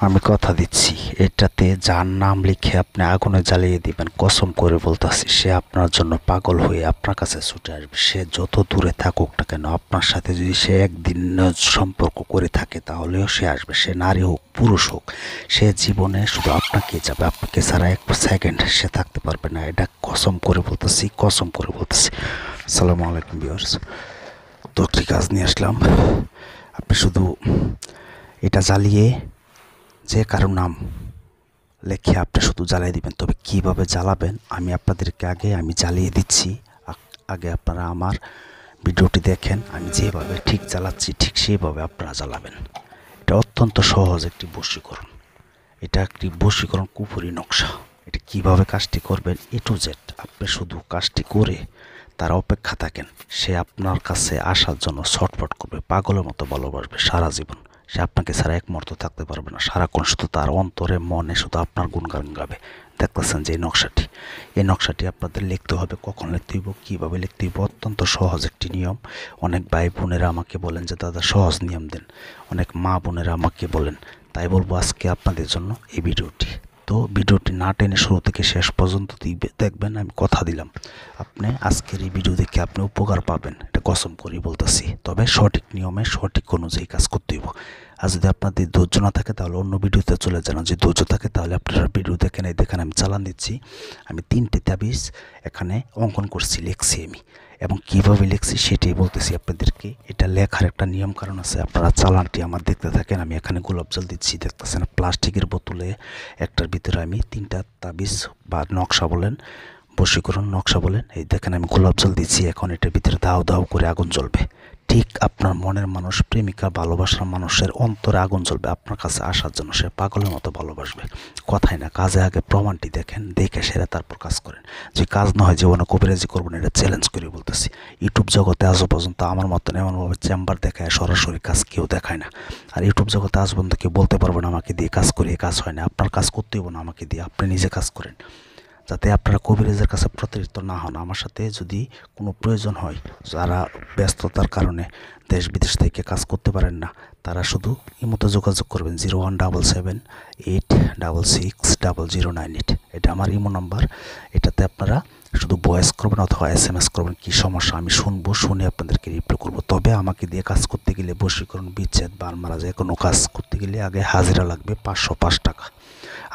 আমি কথা দিচ্ছি, এটাতে যার নাম লিখে আপনি আগুনে জ্বালিয়ে দিবেন, কসম করে বলতেছি সে আপনার জন্য পাগল হয়ে আপনার কাছে ছুটে আসবে। সে যত দূরে থাকুক না কেন, আপনার সাথে যদি সে একদিন সম্পর্ক করে থাকে তাহলেও সে আসবে। সে নারী হোক পুরুষ হোক, সে জীবনে শুধু আপনাকে যাবে, আপনাকে ছাড়া এক সেকেন্ড সে থাকতে পারবে না। এটা কসম করে বলতেছি, কসম করে বলতেছি। আসসালামু আলাইকুম ভিউয়ার্স। তো একটি কাজ নিয়ে আসলাম, আপনি শুধু এটা জ্বালিয়ে যে কারো নাম লেখে আপনি শুধু জ্বালিয়ে দিবেন। তবে কিভাবে জ্বালাবেন আমি আপনাদেরকে আমি জ্বালিয়ে দিচ্ছি। আগে আপনারা আমার ভিডিওটি দেখেন, আমি যেভাবে ঠিক জ্বালাচ্ছি ঠিক সেইভাবে আপনারা জ্বালাবেন। এটা অত্যন্ত সহজ একটি বশীকরণ, এটা একটি বশীকরণ কুফরি নকশা। এটা কিভাবে কাজটি করবেন এ টু জেড আপনি শুধু কাজটি করে তার অপেক্ষা থাকেন। সে আপনার কাছে আসার জন্য ছটফট করবে, পাগলের মতো ভালোবাসবে সারা জীবন। সে আপনাকে ছাড়া এক মুহূর্ত থাকতে পারবে না, সারাক্ষণ শুধু তার অন্তরে মনে শুধু আপনার গুণগান গাবে। দেখতেছেন যে এই নকশাটি আপনাদের লিখতে হবে। কখন লিখতে হইব, কীভাবে লিখতে হইব, অত্যন্ত সহজ একটি নিয়ম। অনেক ভাই বোনেরা আমাকে বলেন যে দাদা সহজ নিয়ম দেন, অনেক মা বোনেরা আমাকে বলেন। তাই বলবো আজকে আপনাদের জন্য এই ভিডিওটি। তো ভিডিওটি না টেনে শুরু থেকে শেষ পর্যন্ত দেখবেন, আমি কথা দিলাম আপনি আজকের এই ভিডিও দেখে আপনি উপকার পাবেন, এটা কসম করেই বলতেছি। তবে সঠিক নিয়মে সঠিক অনুযায়ী কাজ করতে হইব। আর যদি আপনাদের ধৈর্য না থাকে তাহলে অন্য ভিডিওতে চলে যান, যদি ধৈর্য থাকে তাহলে আপনারা ভিডিও দেখেন। এই দেখেন আমি চালান দিচ্ছি, আমি 3টে তাবিজ এখানে অঙ্কন করছি, লিখছি আমি, এবং কীভাবে লিখছি সেটাই বলতেছি আপনাদেরকে। এটা লেখার একটা নিয়ম কারণ আছে, আপনারা চালানটি আমার দেখতে থাকেন। আমি এখানে গোলাপ জল দিচ্ছি, দেখতেছেন প্লাস্টিকের বোতলে একটার ভিতরে আমি 3টা তাবিজ বা নকশা বলেন, বশীকরণ নকশা বলেন, এই দেখেন আমি গোলাপ জল দিচ্ছি। এখন এটার ভিতরে দাও দাও করে আগুন জ্বলবে। ঠিক আপনার মনের মানুষ, প্রেমিকা, ভালোবাসার মানুষের অন্তরে আগুন জ্বলবে আপনার কাছে আসার জন্য। সে পাগলের মতো ভালোবাসবে, কথাই না কাজে। আগে প্রমাণটি দেখেন, দেখে সেরা তারপর কাজ করেন। যে কাজ না হয় জীবনে কবিরাজি করবেন, এটা চ্যালেঞ্জ করে বলতেছি। ইউটিউব জগতে আজও পর্যন্ত আমার মতন এমনভাবে চেম্বার দেখায় সরাসরি কাজ কেউ দেখায় না। আর ইউটিউব জগতে আজ পর্যন্ত কেউ বলতে পারবে না আমাকে দিয়ে কাজ করি, কাজ হয় না। আপনার কাজ করতে হইব না আমাকে দিয়ে, আপনি নিজে কাজ করেন, যাতে আপনারা কবিরাজের কাছে প্রতারিত না হন। আমার সাথে যদি কোনো প্রয়োজন হয়, যারা ব্যস্ততার কারণে দেশ বিদেশ থেকে কাজ করতে পারেন না, তারা শুধু ইমোতে যোগাযোগ করবেন 017786600988। এটা আমার ইমো নাম্বার। এটাতে আপনারা শুধু ভয়েস করবেন অথবা SMS করবেন, কী সমস্যা আমি শুনবো, শুনে আপনাদেরকে রিপ্লাই করবো। তবে আমাকে দিয়ে কাজ করতে গেলে, বশীকরণ, বিচ্ছেদ, বানমারা যে কোনো কাজ করতে গেলে আগে হাজিরা লাগবে 505 টাকা।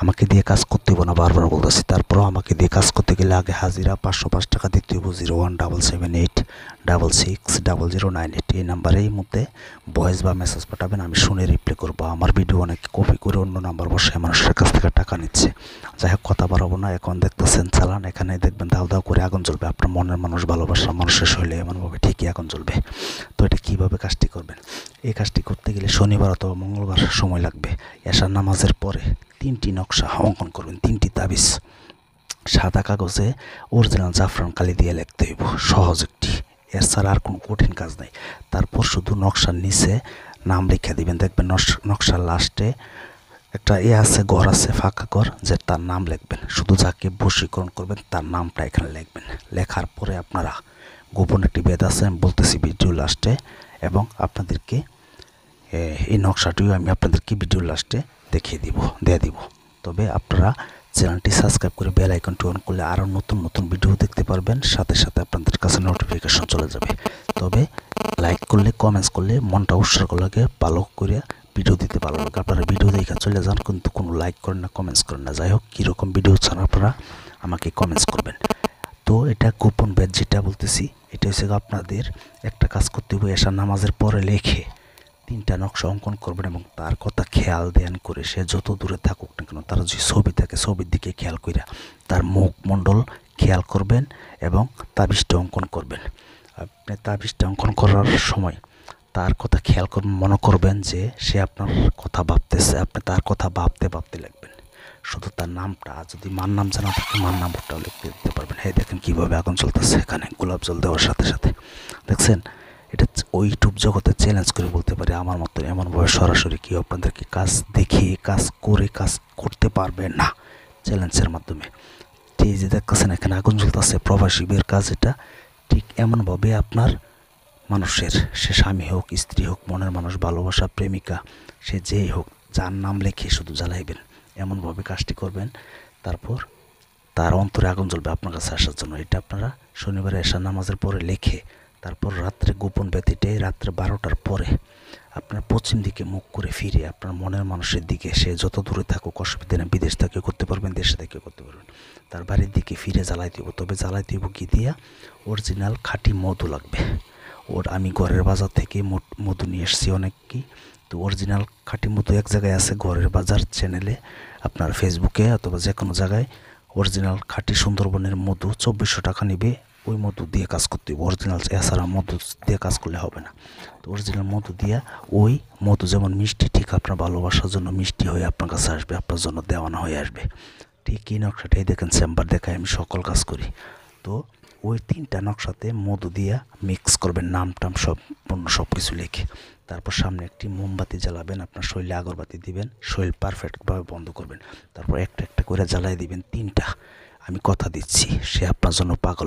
আমাকে দিয়ে কাজ করতে হইব না, বারবার বলতেছি। তারপরও আমাকে দিয়ে কাজ করতে গেলে আগে হাজিরা 505 টাকা দিতে হইব। 017786600988 এই নাম্বারে এই মধ্যে ভয়েস বা মেসেজ পাঠাবেন, আমি শুনে রিপ্লাই করবো। আমার ভিডিও অনেকে কপি করে অন্য নাম্বার বসায় মানুষের কাছ থেকে টাকা নিচ্ছে। যাই হোক, কথা বাড়াবো না, এখন দেখতেছেন চালান। এখানে দেখবেন দাও দাও করে আগুন জ্বলবে। আপনার মনের মানুষ, ভালোবাসার মানুষের শৈলে এমনভাবে ঠিকই আগুন জ্বলবে। তো এটা কীভাবে কাজটি করবেন, এই কাজটি করতে গেলে শনিবার অথবা মঙ্গলবার সময় লাগবে। এশার নামাজের পরে 3টি নকশা অঙ্কন করবেন, 3টি তাবিজ সাদা কাগজে অরিজিনাল জাফরান কালি দিয়ে লিখতে হইব। সহজ একটি, এর ছাড়া আর কোনো কঠিন কাজ নাই। তারপর শুধু নকশার নিচে নাম লিখে দিবেন। দেখবেন নকশার লাস্টে একটা আছে, ঘর আছে, ফাঁকা ঘর, যে তার নাম লিখবেন। শুধু যাকে বশীকরণ করবেন তার নামটা এখানে লিখবেন। লেখার পরে আপনারা গোপন একটি বেদ আছে, আমি বলতেছি ভিডিও লাস্টে, এবং আপনাদেরকে এই নকশাটিও আমি আপনাদেরকে ভিডিও লাস্টে দিয়ে দিব। তবে আপনারা চ্যানেলটি সাবস্ক্রাইব করে বেল আইকনটি অন করলে আরও নতুন নতুন ভিডিও দেখতে পারবেন, সাথে সাথে আপনাদের কাছে নোটিফিকেশন চলে যাবে। তবে লাইক করলে, কমেন্টস করলে মনটা উৎসর্গ লাগে, ভালো করে ভিডিও দিতে ভালো লাগে। আপনারা ভিডিও দেখে চলে যান, কিন্তু কোনো লাইক করেন না, কমেন্টস করেন না। যাই হোক, কীরকম ভিডিও চান আপনারা আমাকে কমেন্টস করবেন। তো এটা গোপন বেদ যেটা বলতেছি, এটা হচ্ছে আপনাদের একটা কাজ করতে হবে। এশার নামাজের পরে লেখে 3টা নকশা অঙ্কন করবেন এবং তার কথা খেয়াল ধ্যান করে, সে যত দূরে থাকুক না কেন, তার যদি ছবি থাকে ছবির দিকে খেয়াল করে তার মুখমণ্ডল খেয়াল করবেন এবং তাবিজটা অঙ্কন করবেন। আপনি তাবিজটা অঙ্কন করার সময় তার কথা খেয়াল করবেন, মনে করবেন যে সে আপনার কথা ভাবতেছে, আপনি তার কথা ভাবতে ভাবতে লিখবেন। শুধু তার নামটা, যদি মার নাম জানা থাকে মার নামটাও লিখতে দিতে পারবেন। হ্যাঁ, দেখেন কীভাবে আগুন চলতেছে এখানে গোলাপ জল দেওয়ার সাথে সাথে। দেখছেন, এটা ওই ইউটিউব জগতে চ্যালেঞ্জ করে বলতে পারে আমার মতো এমনভাবে সরাসরি কেউ আপনাদেরকে কাজ দেখিয়ে কাজ করে কাজ করতে পারবে না চ্যালেঞ্জের মাধ্যমে। এই যে দেখতেছেন এখানে আগুন জ্বলতেছে, প্রবাসী বের কাজ এটা। ঠিক এমনভাবে আপনার মানুষের, সে স্বামী হোক, স্ত্রী হোক, মনের মানুষ, ভালোবাসা, প্রেমিকা, সে যেই হোক, যার নাম লিখে শুধু জ্বালাইবেন, এমনভাবে কাজটি করবেন। তারপর তার অন্তরে আগুন জ্বলবে আপনার কাছে আসার জন্য। এটা আপনারা শনিবারে এশার নামাজের পরে লিখে তারপর রাত্রে গোপন ব্যতীতে রাত্রে 12টার পরে আপনার পশ্চিম দিকে মুখ করে ফিরে আপনার মনের মানুষের দিকে, সে যত দূরে থাকুক অসুবিধা নেই, বিদেশ থেকে করতে পারবেন, দেশে থেকে করতে পারবেন, তার বাড়ির দিকে ফিরে জ্বালাই দিব। তবে জ্বালাই দিব কি দিয়া? অরিজিনাল খাঁটি মধু লাগবে। আমি ঘরের বাজার থেকে মধু নিয়ে এসেছি অনেক কি, তো অরিজিনাল খাঁটি মধু এক জায়গায় আছে ঘরের বাজার চ্যানেলে, আপনার ফেসবুকে অথবা যে কোনো জায়গায় অরিজিনাল খাঁটি সুন্দরবনের মধু 2400 টাকা নেবে। ওই মধু দিয়ে কাজ করতে হবে, অরিজিনাল এছাড়া মধু দিয়ে কাজ করলে হবে না। তো অরিজিনাল মধু দিয়া, ওই মধু যেমন মিষ্টি ঠিক আপনার ভালোবাসার জন্য মিষ্টি হয়ে আপনার কাছে আসবে, আপনার জন্য দেওয়ানা হয়ে আসবে। ঠিক এই নকশাটাই দেখেন, চেম্বার দেখায় আমি সকল কাজ করি। তো ওই 3টা নকশাতে মধু দিয়া মিক্স করবেন, নাম টাম সম্পূর্ণ সব কিছু লিখে। তারপর সামনে একটি মোমবাতি জ্বালাবেন, আপনার শরীরে আগরবাতি দিবেন, শরীর পারফেক্টভাবে বন্ধ করবেন। তারপর একটা একটা করে জ্বালাই দিবেন 3টা। আমি কথা দিচ্ছি, সে আপনার জন্য পাগল।